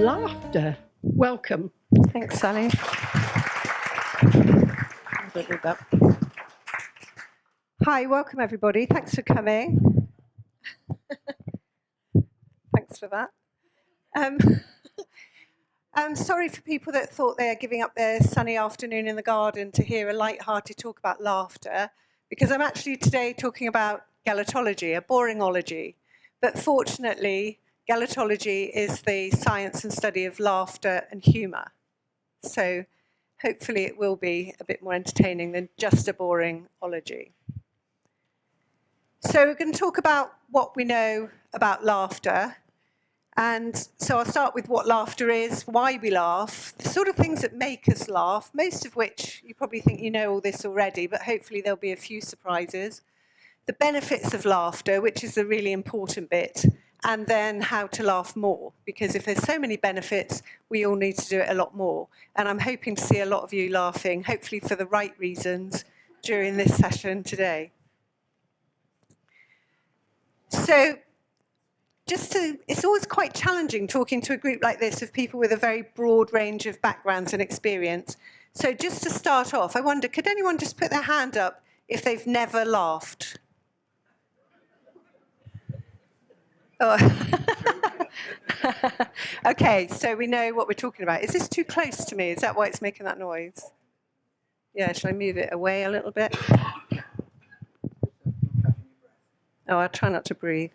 laughter. Welcome. Thanks, Sally. Hi, welcome everybody. Thanks for coming. Thanks for that. I'm sorry for people that thought they are giving up their sunny afternoon in the garden to hear a light-hearted talk about laughter, because I'm actually today talking about galetology, a boring ology. But fortunately, galetology is the science and study of laughter and humour. So hopefully it will be a bit more entertaining than just a boring ology. So we're going to talk about what we know about laughter. And so I'll start with what laughter is, why we laugh, the sort of things that make us laugh, most of which you probably think you know all this already, but hopefully there'll be a few surprises. The benefits of laughter, which is the really important bit, and then how to laugh more, because if there's so many benefits, we all need to do it a lot more. And I'm hoping to see a lot of you laughing, hopefully for the right reasons, during this session today. So it's always quite challenging talking to a group like this of people with a very broad range of backgrounds and experience. So just to start off, I wonder, could anyone just put their hand up if they've never laughed? Oh. Okay, so we know what we're talking about. Is this too close to me? Is that why it's making that noise? Yeah, shall I move it away a little bit? Oh, I'll try not to breathe.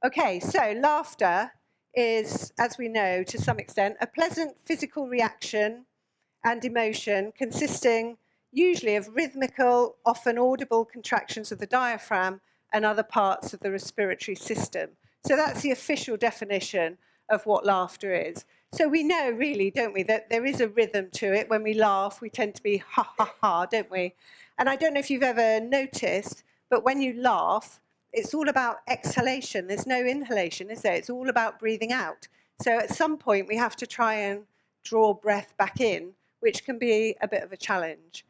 Okay, so laughter is, as we know, to some extent, a pleasant physical reaction and emotion consisting usually of rhythmical, often audible contractions of the diaphragm and other parts of the respiratory system. So that's the official definition of what laughter is. So we know really, don't we, that there is a rhythm to it. When we laugh, we tend to be ha, ha, ha, don't we? And I don't know if you've ever noticed, but when you laugh, it's all about exhalation. There's no inhalation, is there? It's all about breathing out. So at some point, we have to try and draw breath back in, which can be a bit of a challenge.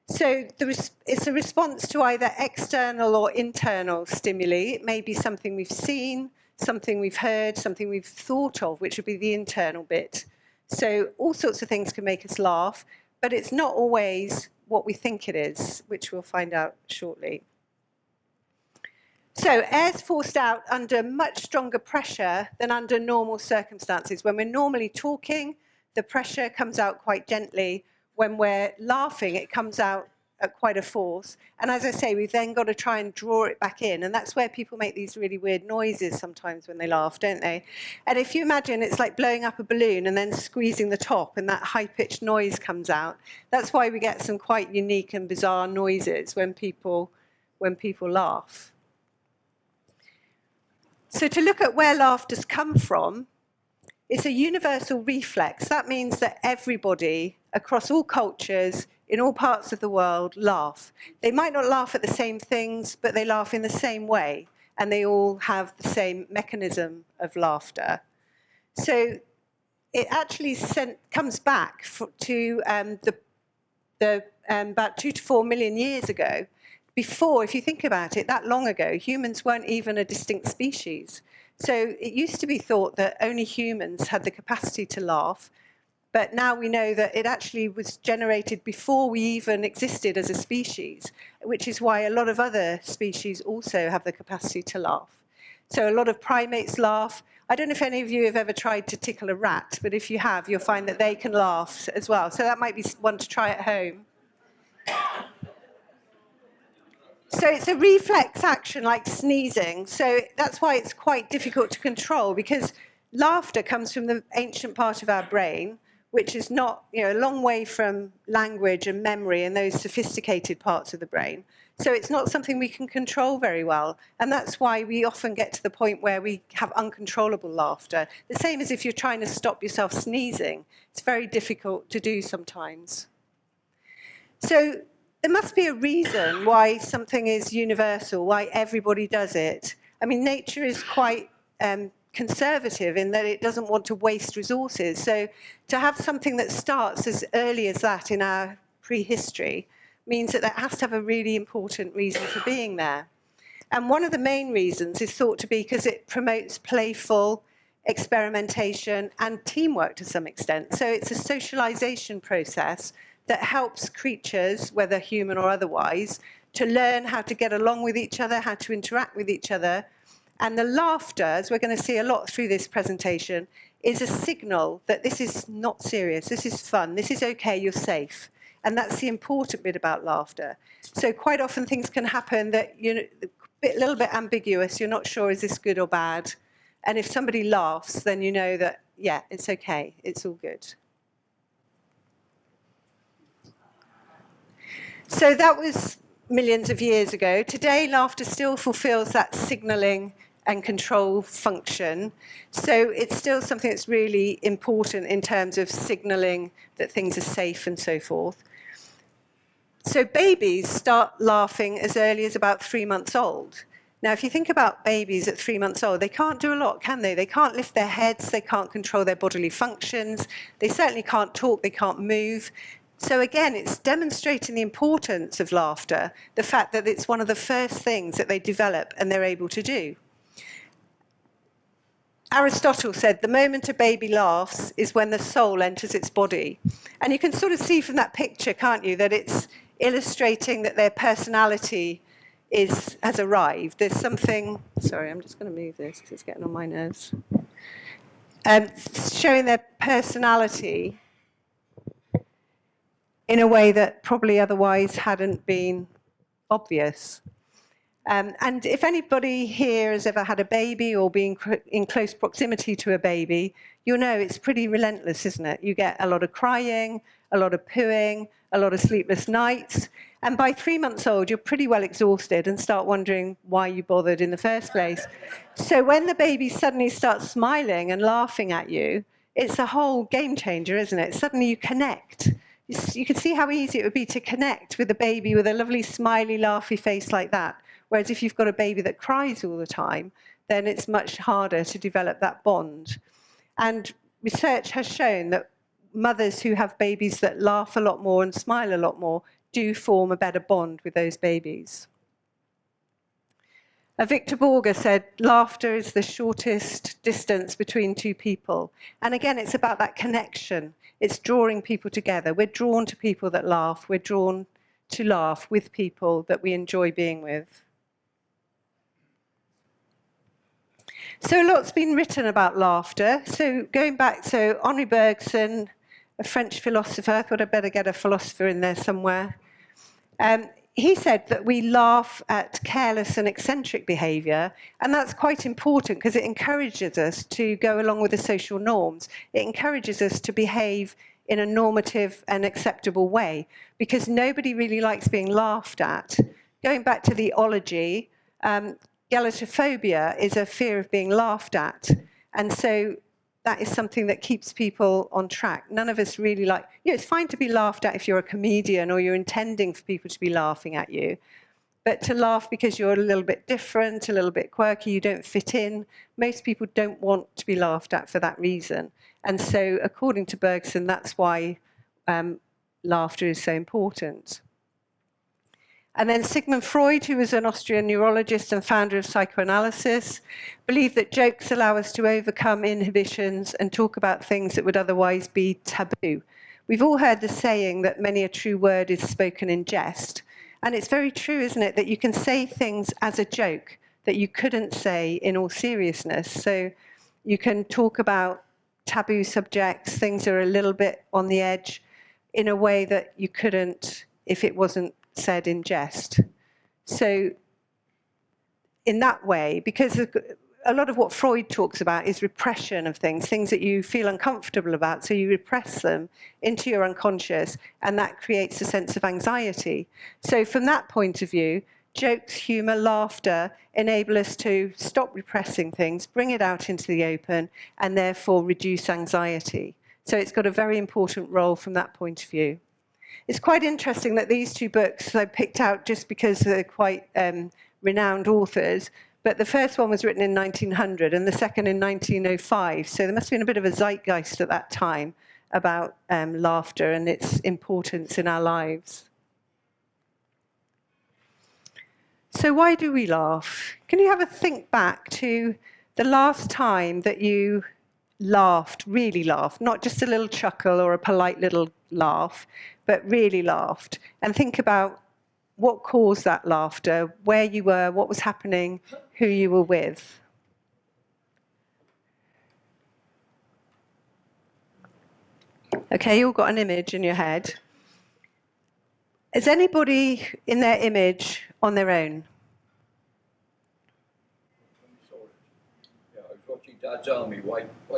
So it's a response to either external or internal stimuli. It may be something we've seen, something we've heard, something we've thought of, which would be the internal bit. So all sorts of things can make us laugh, but it's not always what we think it is, which we'll find out shortly. So air's forced out under much stronger pressure than under normal circumstances. When we're normally talking, the pressure comes out quite gently. When we're laughing, it comes out at quite a force. And as I say, we've then got to try and draw it back in. And that's where people make these really weird noises sometimes when they laugh, don't they? And if you imagine it's like blowing up a balloon and then squeezing the top and that high-pitched noise comes out, that's why we get some quite unique and bizarre noises when people laugh. So to look at where laughter's come from, it's a universal reflex. That means that everybody across all cultures, in all parts of the world, laugh. They might not laugh at the same things, but they laugh in the same way, and they all have the same mechanism of laughter. So it actually comes back to about 2 to 4 million years ago. Before, if you think about it, that long ago, humans weren't even a distinct species. So it used to be thought that only humans had the capacity to laugh, but now we know that it actually was generated before we even existed as a species, which is why a lot of other species also have the capacity to laugh. So a lot of primates laugh. I don't know if any of you have ever tried to tickle a rat, but if you have, you'll find that they can laugh as well. So that might be one to try at home. So it's a reflex action like sneezing. So that's why it's quite difficult to control, because laughter comes from the ancient part of our brain, which is not, a long way from language and memory and those sophisticated parts of the brain. So it's not something we can control very well. And that's why we often get to the point where we have uncontrollable laughter. The same as if you're trying to stop yourself sneezing. It's very difficult to do sometimes. So there must be a reason why something is universal, why everybody does it. I mean, nature is quite conservative in that it doesn't want to waste resources. So to have something that starts as early as that in our prehistory means that has to have a really important reason for being there. And one of the main reasons is thought to be because it promotes playful experimentation and teamwork to some extent. So it's a socialization process that helps creatures, whether human or otherwise, to learn how to get along with each other, how to interact with each other. And the laughter, as we're going to see a lot through this presentation, is a signal that this is not serious, this is fun, this is okay, you're safe. And that's the important bit about laughter. So quite often things can happen that you're a little bit ambiguous, you're not sure is this good or bad. And if somebody laughs, then you know that, yeah, it's okay, it's all good. So that was millions of years ago. Today, laughter still fulfills that signaling and control function. So it's still something that's really important in terms of signaling that things are safe and so forth. So babies start laughing as early as about 3 months old. Now, if you think about babies at 3 months old, they can't do a lot, can they? They can't lift their heads, they can't control their bodily functions, they certainly can't talk, they can't move. So again, it's demonstrating the importance of laughter, the fact that it's one of the first things that they develop and they're able to do. Aristotle said the moment a baby laughs is when the soul enters its body. And you can sort of see from that picture, can't you, that it's illustrating that their personality has arrived. There's something, sorry, I'm just going to move this because it's getting on my nerves. Showing their personality in a way that probably otherwise hadn't been obvious. And if anybody here has ever had a baby or been in close proximity to a baby, you'll know it's pretty relentless, isn't it? You get a lot of crying, a lot of pooing, a lot of sleepless nights. And by 3 months old, you're pretty well exhausted and start wondering why you bothered in the first place. So when the baby suddenly starts smiling and laughing at you, it's a whole game changer, isn't it? Suddenly you connect. You can see how easy it would be to connect with a baby with a lovely, smiley, laughy face like that. Whereas if you've got a baby that cries all the time, then it's much harder to develop that bond. And research has shown that mothers who have babies that laugh a lot more and smile a lot more do form a better bond with those babies. Victor Borger said, laughter is the shortest distance between two people. And again, it's about that connection. It's drawing people together. We're drawn to people that laugh. We're drawn to laugh with people that we enjoy being with. So a lot's been written about laughter. So going back, so Henri Bergson, a French philosopher, I thought I'd better get a philosopher in there somewhere. He said that we laugh at careless and eccentric behaviour, and that's quite important because it encourages us to go along with the social norms. It encourages us to behave in a normative and acceptable way, because nobody really likes being laughed at. Going back to the ology, gelatophobia is a fear of being laughed at, and so that is something that keeps people on track. None of us really like, it's fine to be laughed at if you're a comedian or you're intending for people to be laughing at you, but to laugh because you're a little bit different, a little bit quirky, you don't fit in, most people don't want to be laughed at for that reason. And so according to Bergson, that's why laughter is so important. And then Sigmund Freud, who was an Austrian neurologist and founder of psychoanalysis, believed that jokes allow us to overcome inhibitions and talk about things that would otherwise be taboo. We've all heard the saying that many a true word is spoken in jest. And it's very true, isn't it, that you can say things as a joke that you couldn't say in all seriousness. So you can talk about taboo subjects, things that are a little bit on the edge, in a way that you couldn't if it wasn't said in jest. So in that way, because a lot of what Freud talks about is repression of things that you feel uncomfortable about, so you repress them into your unconscious, and that creates a sense of anxiety. So from that point of view, jokes, humour, laughter enable us to stop repressing things, bring it out into the open, and therefore reduce anxiety. So it's got a very important role from that point of view. It's quite interesting that these two books I picked out just because they're quite renowned authors, but the first one was written in 1900 and the second in 1905, so there must have been a bit of a zeitgeist at that time about laughter and its importance in our lives. So why do we laugh? Can you have a think back to the last time that you laughed, really laughed, not just a little chuckle or a polite little laugh, but really laughed, and think about what caused that laughter, where you were, what was happening, who you were with. Okay, you all got an image in your head. Is anybody in their image on their own? Yeah, I was watching Dad's Army. Why? A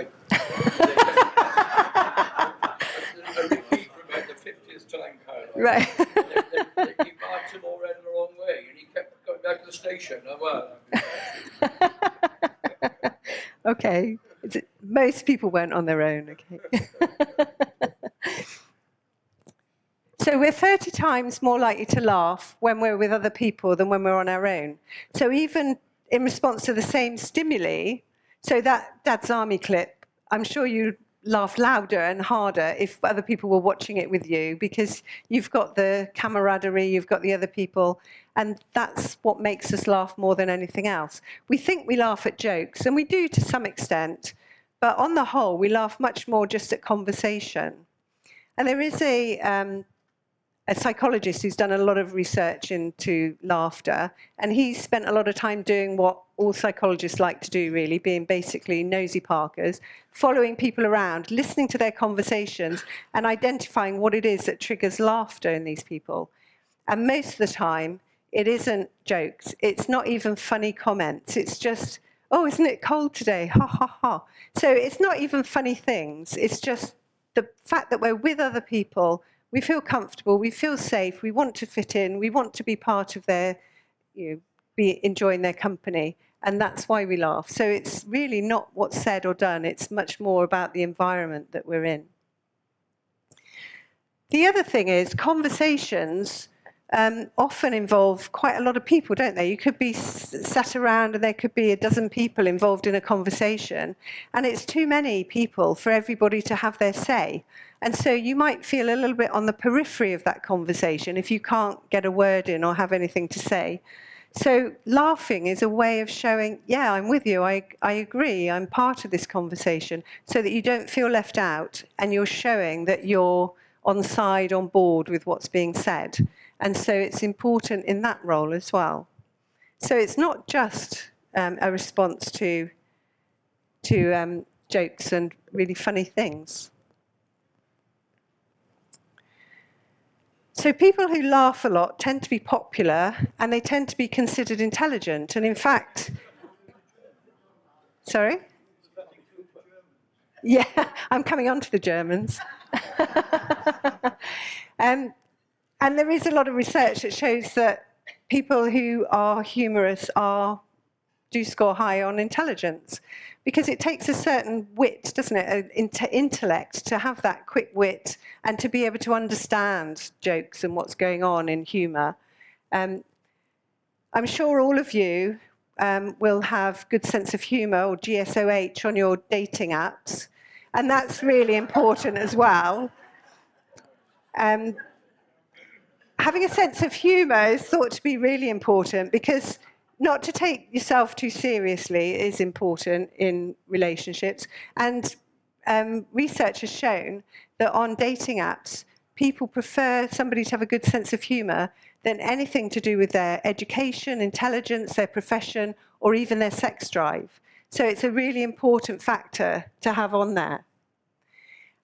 repeat from about the 50th time, Caroline. Right. He marched him all around the wrong way, and he kept going back to the station. Okay. Most people weren't on their own. Okay. So we're 30 times more likely to laugh when we're with other people than when we're on our own. So even in response to the same stimuli, so that Dad's Army clip, I'm sure you laugh louder and harder if other people were watching it with you, because you've got the camaraderie, you've got the other people, and that's what makes us laugh more than anything else. We think we laugh at jokes, and we do to some extent, but on the whole, we laugh much more just at conversation. And there is a psychologist who's done a lot of research into laughter, and he's spent a lot of time doing what all psychologists like to do, really, being basically nosy parkers, following people around, listening to their conversations, and identifying what it is that triggers laughter in these people. And most of the time, it isn't jokes. It's not even funny comments. It's just, oh, isn't it cold today? Ha, ha, ha. So it's not even funny things. It's just the fact that we're with other people. We feel comfortable, we feel safe, we want to fit in, we want to be part of their, be enjoying their company, and that's why we laugh. So it's really not what's said or done, it's much more about the environment that we're in. The other thing is conversations often involve quite a lot of people, don't they? You could be sat around and there could be a dozen people involved in a conversation, and it's too many people for everybody to have their say. And so you might feel a little bit on the periphery of that conversation if you can't get a word in or have anything to say. So laughing is a way of showing, yeah, I'm with you, I agree, I'm part of this conversation, so that you don't feel left out and you're showing that you're on side, on board with what's being said. And so it's important in that role as well. So it's not just a response to jokes and really funny things. So people who laugh a lot tend to be popular, and they tend to be considered intelligent. And in fact, sorry? Yeah, I'm coming on to the Germans. And there is a lot of research that shows that people who are humorous do score high on intelligence, because it takes a certain wit, doesn't it, intellect, to have that quick wit and to be able to understand jokes and what's going on in humour. I'm sure all of you will have good sense of humour, or GSOH, on your dating apps, and that's really important as well. Having a sense of humour is thought to be really important, because not to take yourself too seriously is important in relationships. And research has shown that on dating apps, people prefer somebody to have a good sense of humour than anything to do with their education, intelligence, their profession, or even their sex drive. So it's a really important factor to have on there.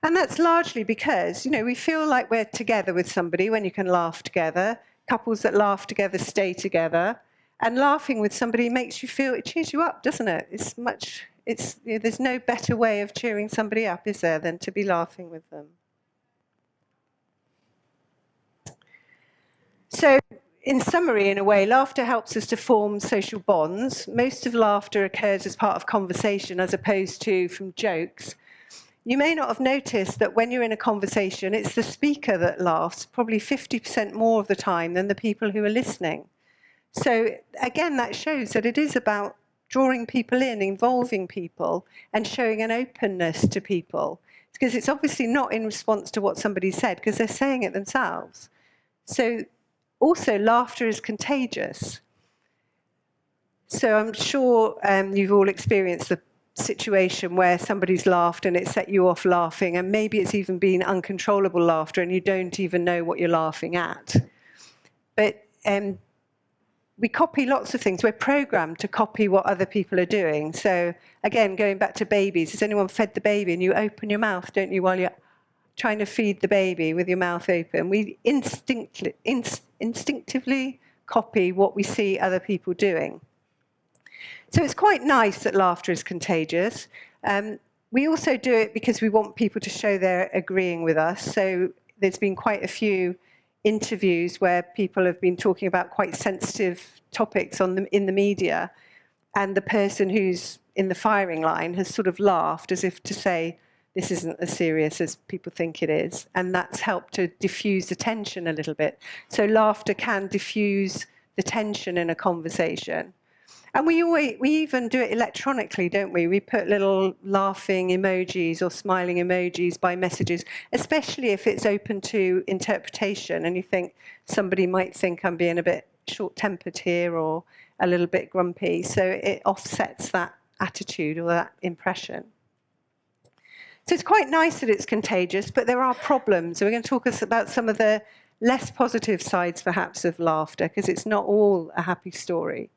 And that's largely because, we feel like we're together with somebody when you can laugh together. Couples that laugh together stay together. And laughing with somebody makes you feel, it cheers you up, doesn't it? There's no better way of cheering somebody up, is there, than to be laughing with them. So, in summary, in a way, laughter helps us to form social bonds. Most of laughter occurs as part of conversation as opposed to from jokes. You may not have noticed that when you're in a conversation, it's the speaker that laughs probably 50% more of the time than the people who are listening. So again, that shows that it is about drawing people in, involving people, and showing an openness to people. Because it's obviously not in response to what somebody said, because they're saying it themselves. So also, laughter is contagious. So I'm sure you've all experienced the situation where somebody's laughed and it set you off laughing, and maybe it's even been uncontrollable laughter and you don't even know what you're laughing at. But we copy lots of things. We're programmed to copy what other people are doing. So again, going back to babies, has anyone fed the baby? And you open your mouth, don't you, while you're trying to feed the baby with your mouth open? We instinctively copy what we see other people doing. So it's quite nice that laughter is contagious. We also do it because we want people to show they're agreeing with us. So there's been quite a few interviews where people have been talking about quite sensitive topics in the media, and the person who's in the firing line has sort of laughed as if to say, this isn't as serious as people think it is. And that's helped to diffuse the tension a little bit. So laughter can diffuse the tension in a conversation. And we even do it electronically, don't we? We put little laughing emojis or smiling emojis by messages, especially if it's open to interpretation and you think somebody might think I'm being a bit short-tempered here or a little bit grumpy. So it offsets that attitude or that impression. So it's quite nice that it's contagious, but there are problems. So we're going to talk about some of the less positive sides, perhaps, of laughter, because it's not all a happy story.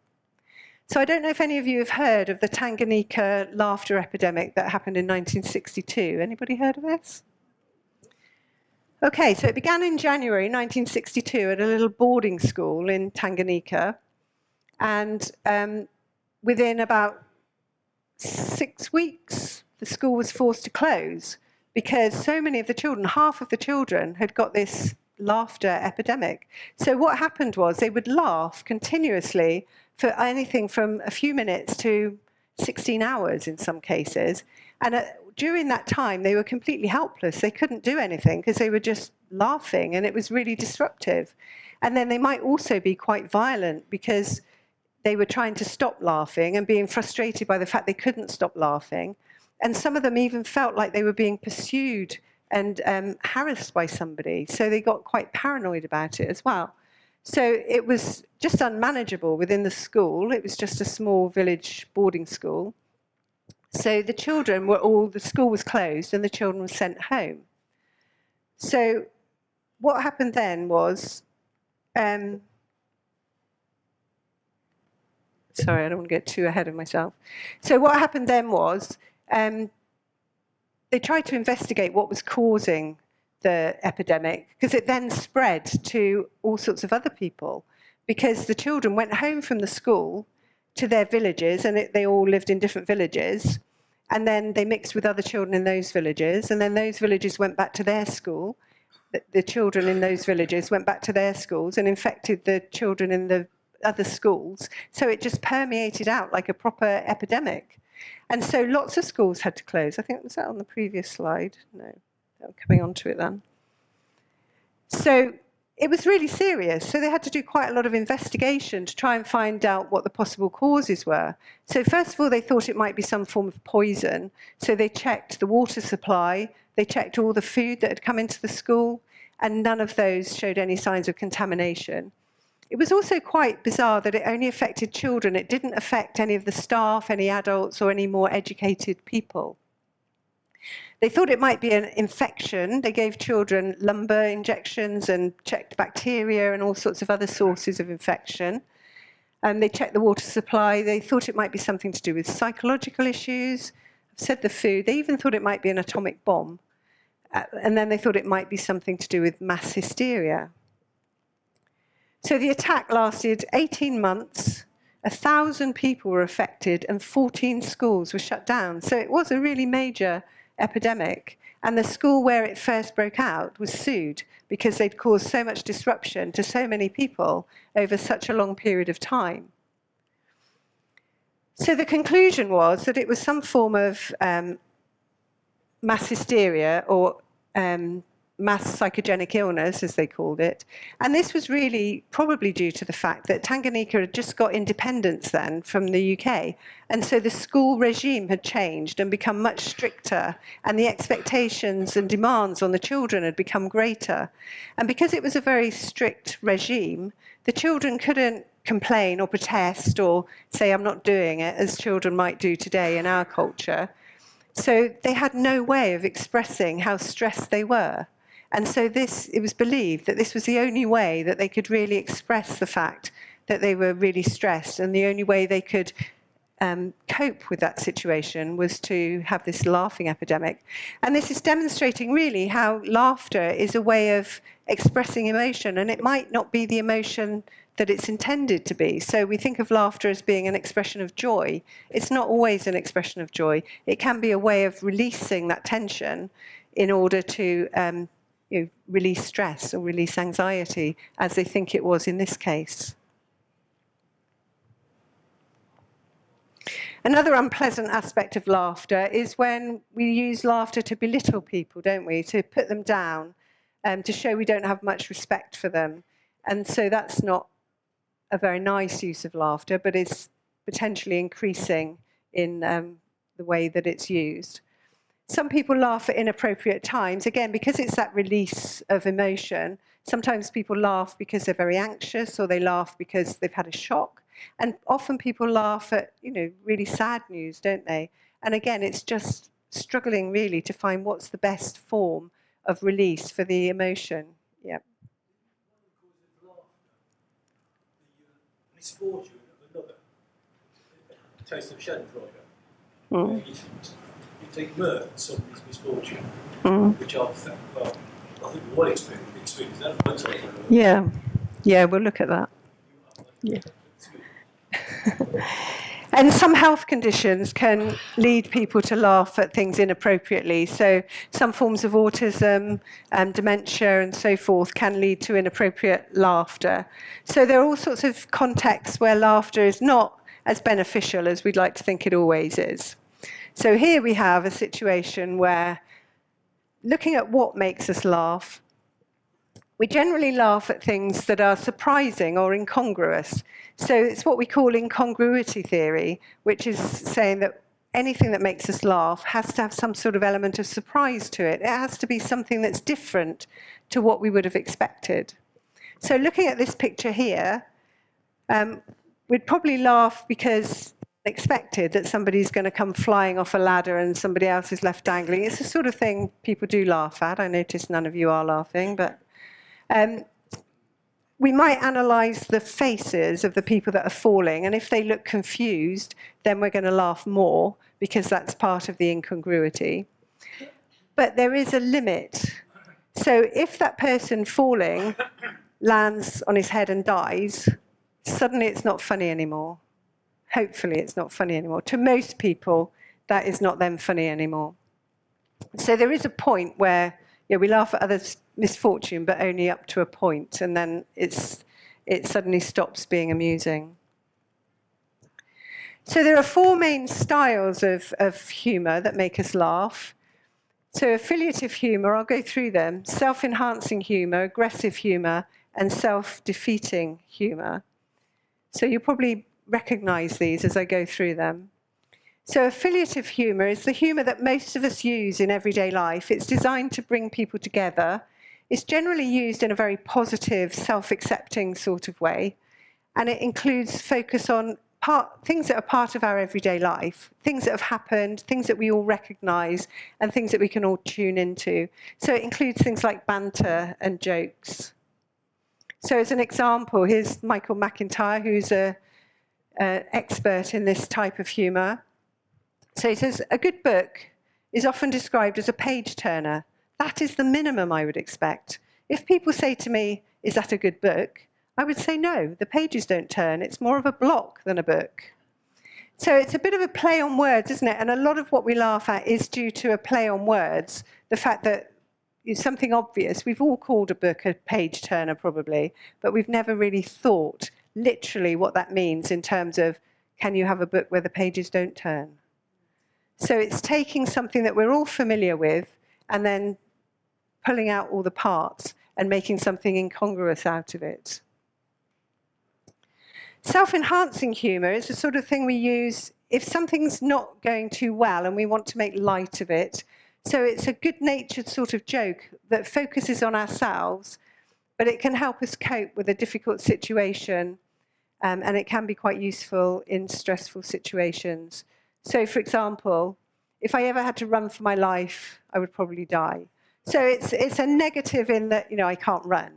So I don't know if any of you have heard of the Tanganyika laughter epidemic that happened in 1962. Anybody heard of this? Okay, so it began in January 1962 at a little boarding school in Tanganyika. And within about 6 weeks, the school was forced to close because so many of the children, half of the children, had got this laughter epidemic. So what happened was they would laugh continuously for anything from a few minutes to 16 hours in some cases. And during that time, they were completely helpless. They couldn't do anything because they were just laughing, and it was really disruptive. And then they might also be quite violent because they were trying to stop laughing and being frustrated by the fact they couldn't stop laughing. And some of them even felt like they were being pursued and harassed by somebody. So they got quite paranoid about it as well. So it was just unmanageable within the school. It was just a small village boarding school. So the children the school was closed and the children were sent home. So what happened then was, sorry, I don't want to get too ahead of myself. So what happened then was, they tried to investigate what was causing the epidemic, because it then spread to all sorts of other people, because the children went home from the school to their villages, and they all lived in different villages, and then they mixed with other children in those villages, and then those villages went back to their school. The children in those villages went back to their schools and infected the children in the other schools. So it just permeated out like a proper epidemic. And so lots of schools had to close. I think, was that on the previous slide? No. I'm coming on to it then. So it was really serious. So they had to do quite a lot of investigation to try and find out what the possible causes were. So first of all, they thought it might be some form of poison. So they checked the water supply, they checked all the food that had come into the school, and none of those showed any signs of contamination. It was also quite bizarre that it only affected children. It didn't affect any of the staff, any adults, or any more educated people. They thought it might be an infection. They gave children lumbar injections and checked bacteria and all sorts of other sources of infection. They checked the water supply. They thought it might be something to do with psychological issues. I've said the food. They even thought it might be an atomic bomb. And then they thought it might be something to do with mass hysteria. So the attack lasted 18 months. 1,000 people were affected and 14 schools were shut down. So it was a really major epidemic, and the school where it first broke out was sued because they'd caused so much disruption to so many people over such a long period of time. So the conclusion was that it was some form of mass hysteria or mass psychogenic illness, as they called it. And this was really probably due to the fact that Tanganyika had just got independence then from the UK. And so the school regime had changed and become much stricter, and the expectations and demands on the children had become greater. And because it was a very strict regime, the children couldn't complain or protest or say, I'm not doing it, as children might do today in our culture. So they had no way of expressing how stressed they were. And so it was believed that this was the only way that they could really express the fact that they were really stressed, and the only way they could cope with that situation was to have this laughing epidemic. And this is demonstrating really how laughter is a way of expressing emotion, and it might not be the emotion that it's intended to be. So we think of laughter as being an expression of joy. It's not always an expression of joy. It can be a way of releasing that tension in order to release stress or release anxiety, as they think it was in this case. Another unpleasant aspect of laughter is when we use laughter to belittle people, don't we? To put them down, to show we don't have much respect for them. And so that's not a very nice use of laughter, but it's potentially increasing in the way that it's used. Some people laugh at inappropriate times, again, because it's that release of emotion. Sometimes people laugh because they're very anxious, or they laugh because they've had a shock. And often people laugh at, really sad news, don't they? And again, it's just struggling really to find what's the best form of release for the emotion. Yeah. Misfortune of another. Taste of Schadenfreude. Mm. You take mirth in somebody's misfortune, which I think one experience that. Yeah, we'll look at that. Yeah. And some health conditions can lead people to laugh at things inappropriately. So some forms of autism, dementia and so forth can lead to inappropriate laughter. So there are all sorts of contexts where laughter is not as beneficial as we'd like to think it always is. So here we have a situation where, looking at what makes us laugh, we generally laugh at things that are surprising or incongruous. So it's what we call incongruity theory, which is saying that anything that makes us laugh has to have some sort of element of surprise to it. It has to be something that's different to what we would have expected. So looking at this picture here, we'd probably laugh because expected that somebody's going to come flying off a ladder and somebody else is left dangling. It's the sort of thing people do laugh at. I notice none of you are laughing, but we might analyse the faces of the people that are falling, and if they look confused, then we're going to laugh more because that's part of the incongruity. But there is a limit. So if that person falling lands on his head and dies, suddenly it's not funny anymore. Hopefully it's not funny anymore. To most people, that is not then funny anymore. So there is a point where we laugh at others' misfortune, but only up to a point, and then it suddenly stops being amusing. So there are four main styles of humour that make us laugh. So affiliative humour, I'll go through them. Self-enhancing humour, aggressive humour, and self-defeating humour. So you'll probably recognise these as I go through them. So affiliative humour is the humour that most of us use in everyday life. It's designed to bring people together. It's generally used in a very positive, self-accepting sort of way. And it includes focus on things that are part of our everyday life, things that have happened, things that we all recognise, and things that we can all tune into. So it includes things like banter and jokes. So as an example, here's Michael McIntyre, who's an expert in this type of humour. So he says, a good book is often described as a page turner. That is the minimum I would expect. If people say to me, is that a good book? I would say no, the pages don't turn. It's more of a block than a book. So it's a bit of a play on words, isn't it? And a lot of what we laugh at is due to a play on words. The fact that it's something obvious. We've all called a book a page turner probably, but we've never really thought literally what that means in terms of, can you have a book where the pages don't turn? So it's taking something that we're all familiar with and then pulling out all the parts and making something incongruous out of it. Self-enhancing humour is the sort of thing we use if something's not going too well and we want to make light of it. So it's a good-natured sort of joke that focuses on ourselves, but it can help us cope with a difficult situation and it can be quite useful in stressful situations. So, for example, if I ever had to run for my life, I would probably die. So it's a negative in that, I can't run,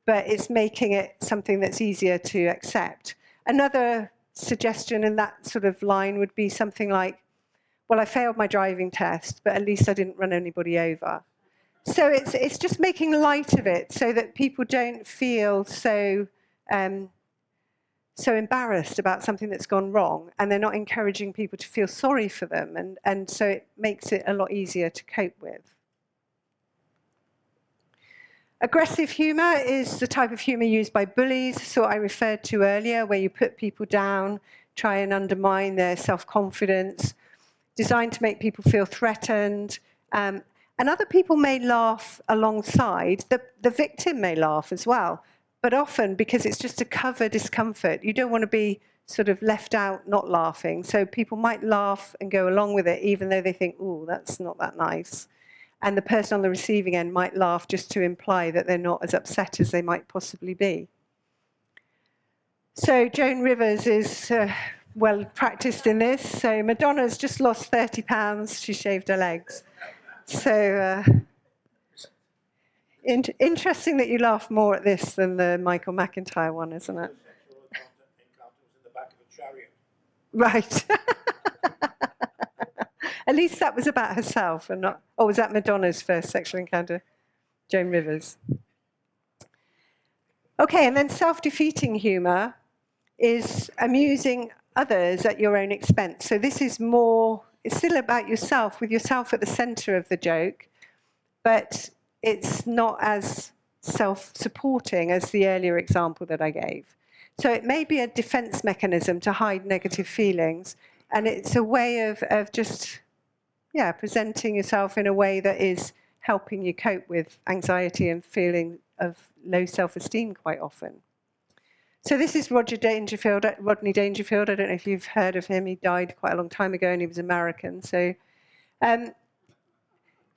but it's making it something that's easier to accept. Another suggestion in that sort of line would be something like, well, I failed my driving test, but at least I didn't run anybody over. So it's just making light of it so that people don't feel so embarrassed about something that's gone wrong, and they're not encouraging people to feel sorry for them, and so it makes it a lot easier to cope with. Aggressive humour is the type of humour used by bullies, so I referred to earlier, where you put people down, try and undermine their self-confidence, designed to make people feel threatened. And other people may laugh alongside. The victim may laugh as well, but often because it's just to cover discomfort. You don't want to be sort of left out not laughing. So people might laugh and go along with it, even though they think, oh, that's not that nice. And the person on the receiving end might laugh just to imply that they're not as upset as they might possibly be. So Joan Rivers is well practiced in this. So Madonna's just lost 30 pounds. She shaved her legs. So interesting that you laugh more at this than the Michael McIntyre one, isn't it? Right. At least that was about herself and not... Oh, was that Madonna's first sexual encounter? Joan Rivers. Okay, and then self-defeating humour is amusing others at your own expense. So this is more... It's still about yourself, with yourself at the centre of the joke, but it's not as self-supporting as the earlier example that I gave. So it may be a defence mechanism to hide negative feelings, and it's a way of just... presenting yourself in a way that is helping you cope with anxiety and feeling of low self-esteem quite often. So this is Rodney Dangerfield. I don't know if you've heard of him. He died quite a long time ago and he was American. So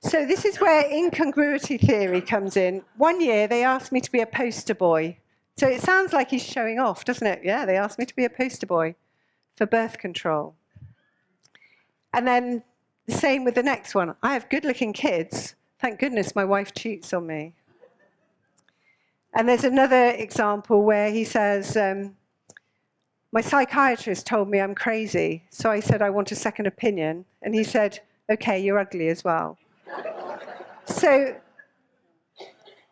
this is where incongruity theory comes in. One year they asked me to be a poster boy. So it sounds like he's showing off, doesn't it? Yeah, they asked me to be a poster boy for birth control. And then the same with the next one. I have good-looking kids. Thank goodness my wife cheats on me. And there's another example where he says, my psychiatrist told me I'm crazy, so I said I want a second opinion. And he said, okay, you're ugly as well. So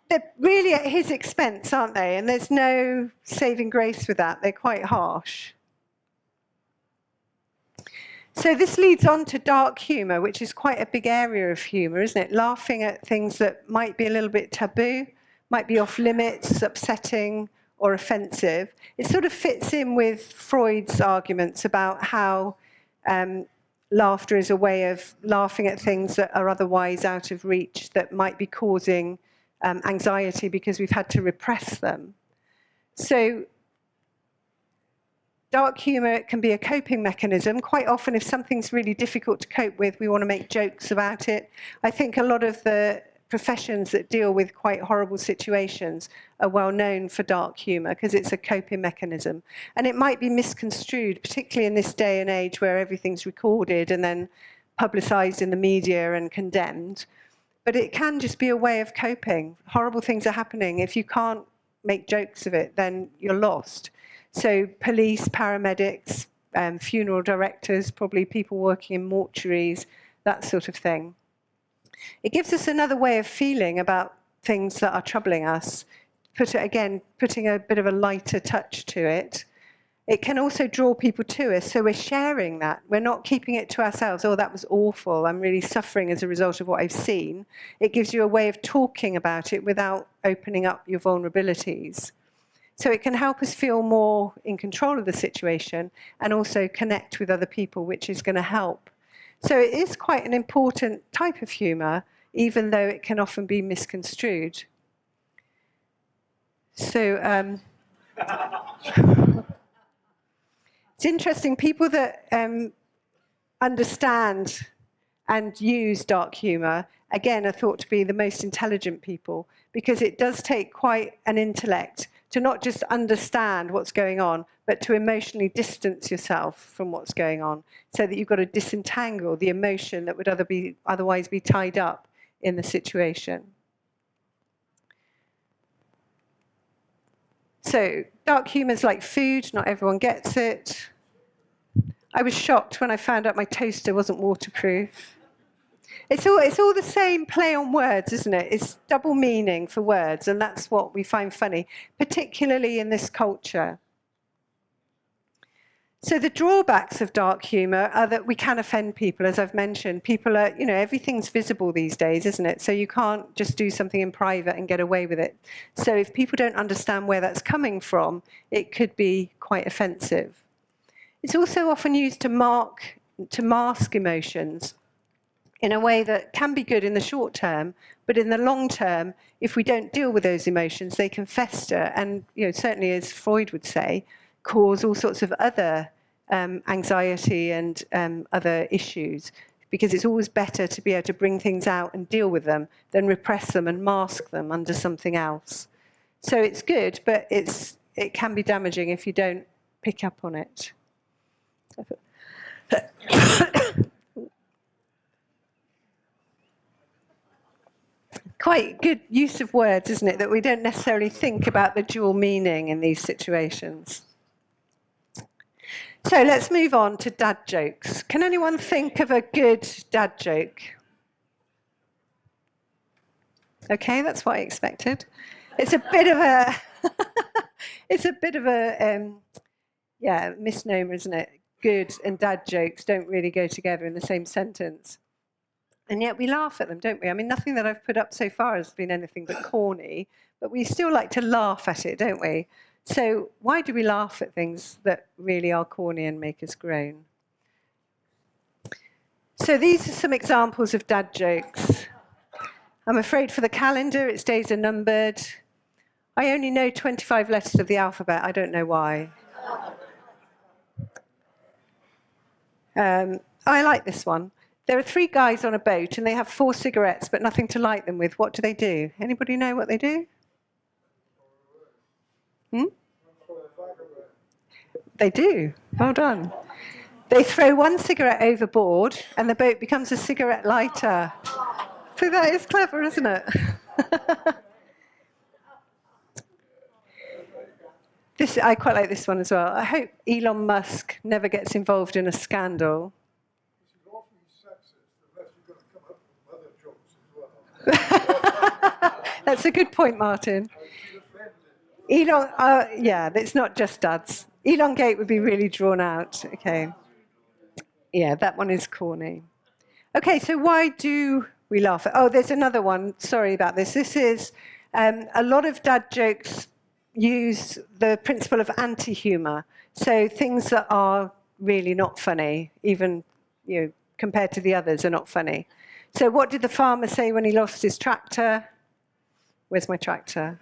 they're really at his expense, aren't they? And there's no saving grace with that. They're quite harsh. So this leads on to dark humour, which is quite a big area of humour, isn't it? Laughing at things that might be a little bit taboo, might be off limits, upsetting, or offensive. It sort of fits in with Freud's arguments about how laughter is a way of laughing at things that are otherwise out of reach, that might be causing anxiety because we've had to repress them. So dark humour can be a coping mechanism. Quite often, if something's really difficult to cope with, we want to make jokes about it. I think a lot of the professions that deal with quite horrible situations are well known for dark humour because it's a coping mechanism. And it might be misconstrued, particularly in this day and age where everything's recorded and then publicised in the media and condemned. But it can just be a way of coping. Horrible things are happening. If you can't make jokes of it, then you're lost. So police, paramedics, funeral directors, probably people working in mortuaries, that sort of thing. It gives us another way of feeling about things that are troubling us. Putting a bit of a lighter touch to it. It can also draw people to us, so we're sharing that. We're not keeping it to ourselves. Oh, that was awful. I'm really suffering as a result of what I've seen. It gives you a way of talking about it without opening up your vulnerabilities. So it can help us feel more in control of the situation and also connect with other people, which is going to help. So it is quite an important type of humour, even though it can often be misconstrued. So it's interesting, people that understand and use dark humour, again, are thought to be the most intelligent people, because it does take quite an intellect to not just understand what's going on, but to emotionally distance yourself from what's going on, so that you've got to disentangle the emotion that would otherwise be tied up in the situation. So dark humour is like food, not everyone gets it. I was shocked when I found out my toaster wasn't waterproof. It's all the same play on words, isn't it? It's double meaning for words, and that's what we find funny, particularly in this culture. So the drawbacks of dark humour are that we can offend people, as I've mentioned. People are, everything's visible these days, isn't it? So you can't just do something in private and get away with it. So if people don't understand where that's coming from, it could be quite offensive. It's also often used to mask emotions in a way that can be good in the short term, but in the long term, if we don't deal with those emotions, they can fester and, certainly as Freud would say, cause all sorts of other anxiety and other issues, because it's always better to be able to bring things out and deal with them than repress them and mask them under something else. So it's good, but it can be damaging if you don't pick up on it. Quite good use of words, isn't it, that we don't necessarily think about the dual meaning in these situations. So let's move on to dad jokes. Can anyone think of a good dad joke? Okay, that's what I expected. It's a bit of a misnomer, isn't it? Good and dad jokes don't really go together in the same sentence. And yet we laugh at them, don't we? I mean, nothing that I've put up so far has been anything but corny, but we still like to laugh at it, don't we? So why do we laugh at things that really are corny and make us groan? So these are some examples of dad jokes. I'm afraid for the calendar, its days are numbered. I only know 25 letters of the alphabet. I don't know why. I like this one. There are 3 guys on a boat and they have 4 cigarettes but nothing to light them with. What do? Anybody know what they do? They do. Well done. They throw 1 cigarette overboard and the boat becomes a cigarette lighter. So that is clever, isn't it? I quite like this one as well. I hope Elon Musk never gets involved in a scandal. That's a good point, Martin. Elon, it's not just dads. Elongate would be really drawn out. Okay. Yeah, that one is corny. Okay, so why do we laugh at? Oh, there's another one. Sorry about this. This is a lot of dad jokes use the principle of anti-humor. So things that are really not funny, even compared to the others, are not funny. So what did the farmer say when he lost his tractor? Where's my tractor?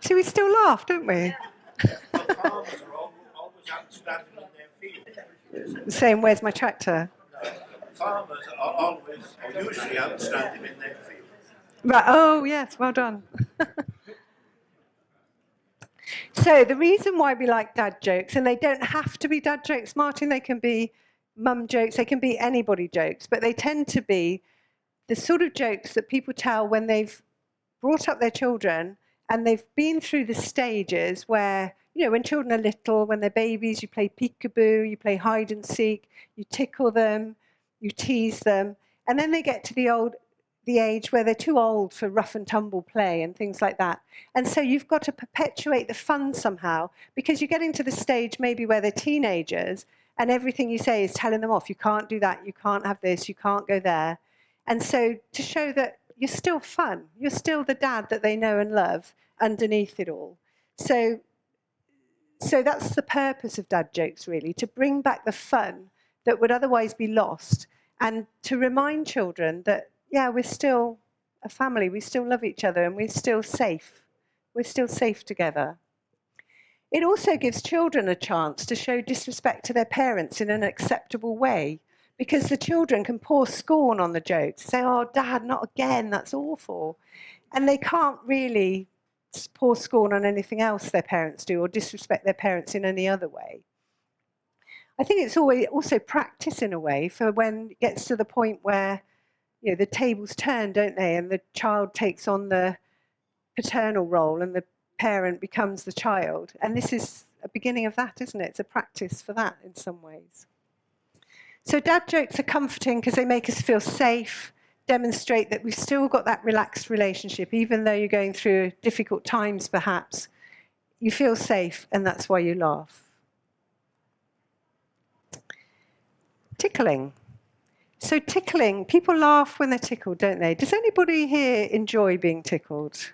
So we still laugh, don't we? The farmers are always outstanding in their field. Saying, where's my tractor? No, farmers are usually outstanding in their field. Right. Oh, yes, well done. So the reason why we like dad jokes, and they don't have to be dad jokes, Martin, they can be mum jokes, they can be anybody jokes, but they tend to be the sort of jokes that people tell when they've brought up their children and they've been through the stages where, when children are little, when they're babies, you play peekaboo, you play hide and seek, you tickle them, you tease them, and then they get to the age where they're too old for rough and tumble play and things like that. And so you've got to perpetuate the fun somehow, because you're getting to the stage maybe where they're teenagers and everything you say is telling them off. You can't do that, you can't have this, you can't go there. And so to show that you're still fun, you're still the dad that they know and love underneath it all. So that's the purpose of dad jokes, really, to bring back the fun that would otherwise be lost and to remind children that, yeah, we're still a family, we still love each other and we're still safe. We're still safe together. It also gives children a chance to show disrespect to their parents in an acceptable way, because the children can pour scorn on the jokes, say, oh, Dad, not again, that's awful. And they can't really pour scorn on anything else their parents do or disrespect their parents in any other way. I think it's always also practice in a way for when it gets to the point where, you know, the tables turn, don't they? And the child takes on the paternal role and the parent becomes the child. And this is a beginning of that, isn't it? It's a practice for that in some ways. So dad jokes are comforting because they make us feel safe, demonstrate that we've still got that relaxed relationship, even though you're going through difficult times perhaps. You feel safe, and that's why you laugh. Tickling. So tickling, people laugh when they're tickled, don't they? Does anybody here enjoy being tickled?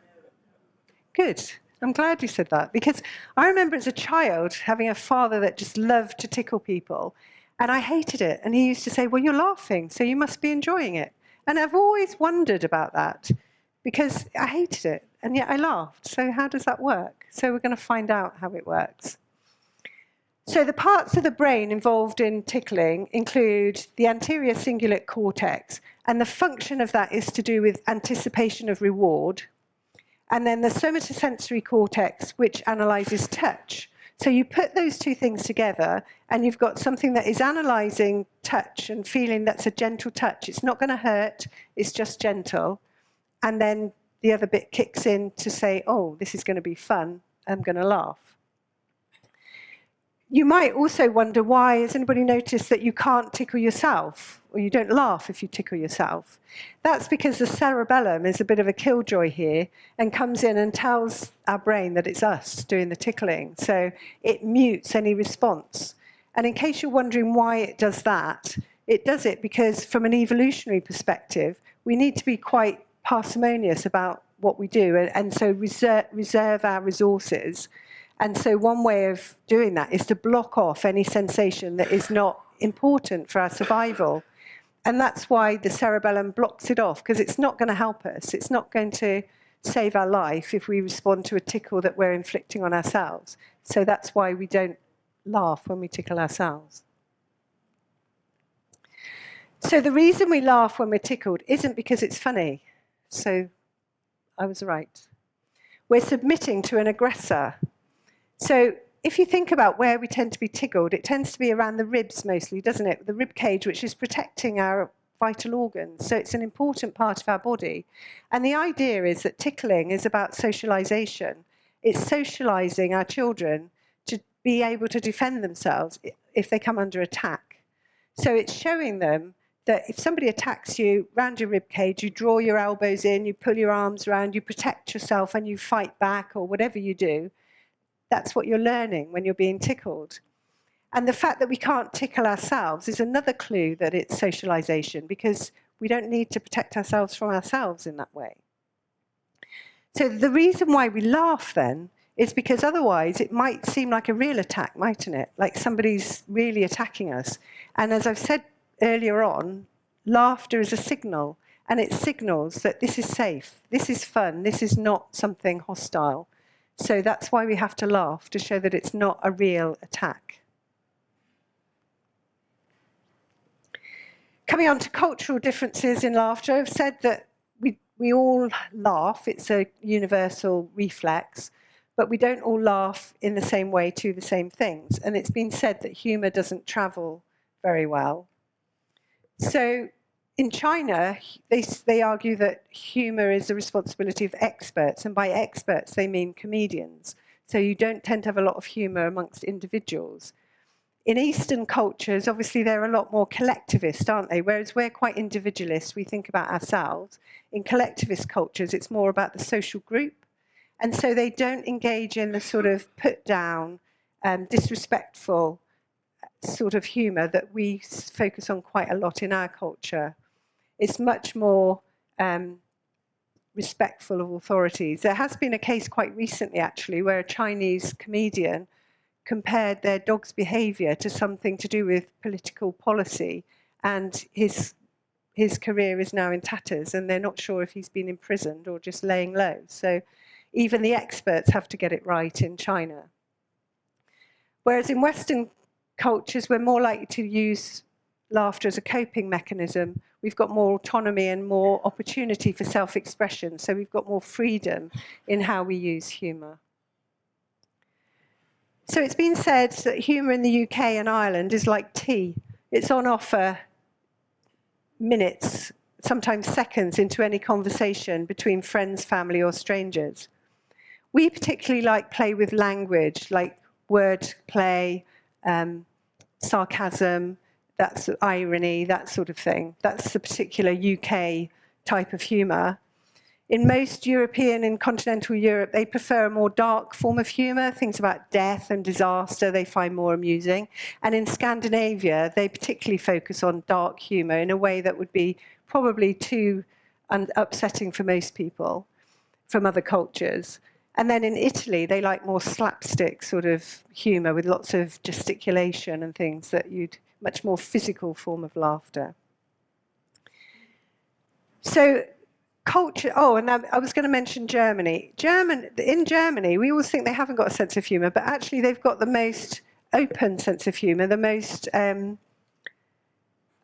Good. I'm glad you said that, because I remember as a child having a father that just loved to tickle people, and I hated it. And he used to say, well, you're laughing, so you must be enjoying it. And I've always wondered about that, because I hated it, and yet I laughed. So how does that work? So we're going to find out how it works. So the parts of the brain involved in tickling include the anterior cingulate cortex, and the function of that is to do with anticipation of reward, and then the somatosensory cortex, which analyzes touch. So you put those two things together, and you've got something that is analyzing touch and feeling that's a gentle touch. It's not going to hurt, it's just gentle. And then the other bit kicks in to say, oh, this is going to be fun, I'm going to laugh. You might also wonder why, has anybody noticed that you can't tickle yourself, or you don't laugh if you tickle yourself? That's because the cerebellum is a bit of a killjoy here and comes in and tells our brain that it's us doing the tickling. So it mutes any response. And in case you're wondering why it does that, it does it because from an evolutionary perspective, we need to be quite parsimonious about what we do, and so reserve our resources. And so one way of doing that is to block off any sensation that is not important for our survival. And that's why the cerebellum blocks it off, because it's not going to help us. It's not going to save our life if we respond to a tickle that we're inflicting on ourselves. So that's why we don't laugh when we tickle ourselves. So the reason we laugh when we're tickled isn't because it's funny. So I was right. We're submitting to an aggressor. So if you think about where we tend to be tickled, it tends to be around the ribs mostly, doesn't it? The rib cage, which is protecting our vital organs. So it's an important part of our body. And the idea is that tickling is about socialization. It's socializing our children to be able to defend themselves if they come under attack. So it's showing them that if somebody attacks you round your rib cage, you draw your elbows in, you pull your arms around, you protect yourself and you fight back or whatever you do. That's what you're learning when you're being tickled. And the fact that we can't tickle ourselves is another clue that it's socialization, because we don't need to protect ourselves from ourselves in that way. So the reason why we laugh then is because otherwise it might seem like a real attack, mightn't it? Like somebody's really attacking us. And as I've said earlier on, laughter is a signal, and it signals that this is safe, this is fun, this is not something hostile. So that's why we have to laugh, to show that it's not a real attack. Coming on to cultural differences in laughter, I've said that we all laugh, it's a universal reflex, but we don't all laugh in the same way to the same things. And it's been said that humour doesn't travel very well. So in China, they argue that humour is the responsibility of experts, and by experts they mean comedians. So you don't tend to have a lot of humour amongst individuals. In Eastern cultures, obviously they're a lot more collectivist, aren't they? Whereas we're quite individualist, we think about ourselves. In collectivist cultures, it's more about the social group. And so they don't engage in the sort of put down, disrespectful sort of humour that we focus on quite a lot in our culture. It's much more respectful of authorities. There has been a case quite recently, actually, where a Chinese comedian compared their dog's behaviour to something to do with political policy, and his career is now in tatters, and they're not sure if he's been imprisoned or just laying low. So even the experts have to get it right in China. Whereas in Western cultures, we're more likely to use laughter as a coping mechanism. We've got more autonomy and more opportunity for self-expression, so we've got more freedom in how we use humour. So it's been said that humour in the UK and Ireland is like tea. It's on offer minutes, sometimes seconds, into any conversation between friends, family, or strangers. We particularly like play with language, like word play, sarcasm, that's irony, that sort of thing. That's the particular UK type of humour. In most European and continental Europe, they prefer a more dark form of humour, things about death and disaster they find more amusing. And in Scandinavia, they particularly focus on dark humour in a way that would be probably too upsetting for most people from other cultures. And then in Italy, they like more slapstick sort of humour with lots of gesticulation and things that much more physical form of laughter. So culture, and I was going to mention Germany. In Germany, we always think they haven't got a sense of humour, but actually they've got the most open sense of humour, the most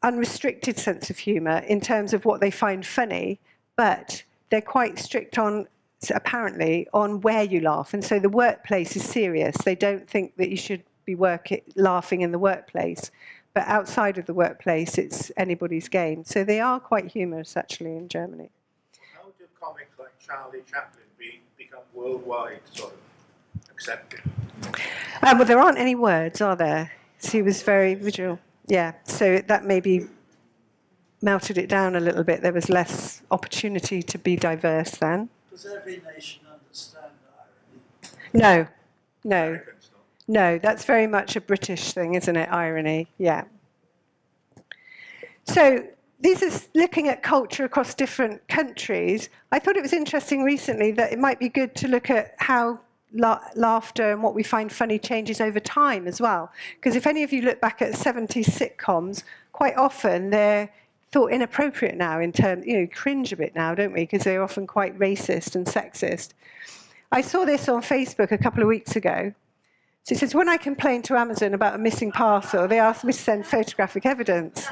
unrestricted sense of humour in terms of what they find funny, but they're quite strict on, apparently, on where you laugh. And so the workplace is serious. They don't think that you should be laughing in the workplace. But outside of the workplace, it's anybody's game. So they are quite humorous, actually, in Germany. How do comics like Charlie Chaplin become worldwide sort of accepted? Well, there aren't any words, are there? So he was very visual. Yeah, so that maybe melted it down a little bit. There was less opportunity to be diverse then. Does every nation understand irony? No. No, that's very much a British thing, isn't it? Irony, yeah. So this is looking at culture across different countries. I thought it was interesting recently that it might be good to look at how laughter and what we find funny changes over time as well. Because if any of you look back at 70s sitcoms, quite often they're thought inappropriate now in terms, cringe a bit now, don't we? Because they're often quite racist and sexist. I saw this on Facebook a couple of weeks ago. So it says, when I complained to Amazon about a missing parcel, they asked me to send photographic evidence.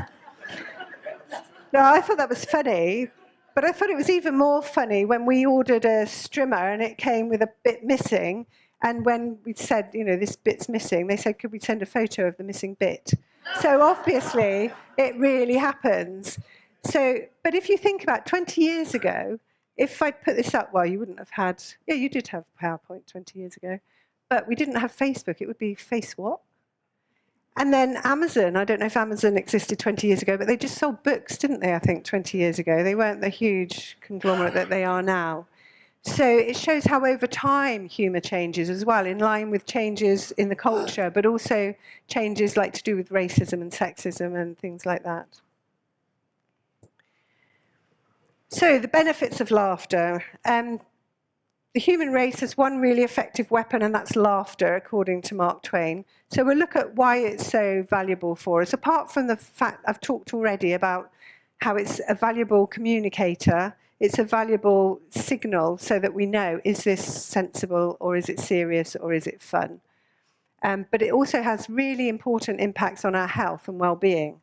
Now, I thought that was funny, but I thought it was even more funny when we ordered a strimmer and it came with a bit missing. And when we said, this bit's missing, they said, could we send a photo of the missing bit? So obviously, it really happens. So, but if you think about 20 years ago, if I'd put this up, well, you wouldn't have had, you did have PowerPoint 20 years ago. But we didn't have Facebook. It would be Face what? And then Amazon. I don't know if Amazon existed 20 years ago, but they just sold books, didn't they, I think, 20 years ago? They weren't the huge conglomerate that they are now. So it shows how over time humour changes as well, in line with changes in the culture, but also changes like to do with racism and sexism and things like that. So the benefits of laughter. The human race has one really effective weapon, and that's laughter, according to Mark Twain. So we'll look at why it's so valuable for us. Apart from the fact I've talked already about how it's a valuable communicator, it's a valuable signal so that we know, is this sensible, or is it serious, or is it fun? But it also has really important impacts on our health and well-being.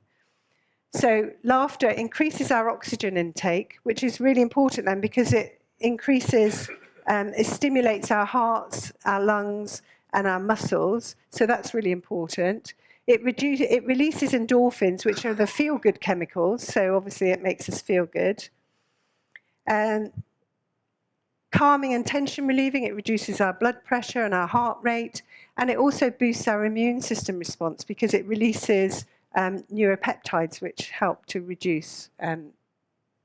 So laughter increases our oxygen intake, which is really important then because it increases... it stimulates our hearts, our lungs, and our muscles, so that's really important. It releases endorphins, which are the feel-good chemicals, so obviously it makes us feel good. Calming and tension relieving, it reduces our blood pressure and our heart rate, and it also boosts our immune system response because it releases neuropeptides, which help to reduce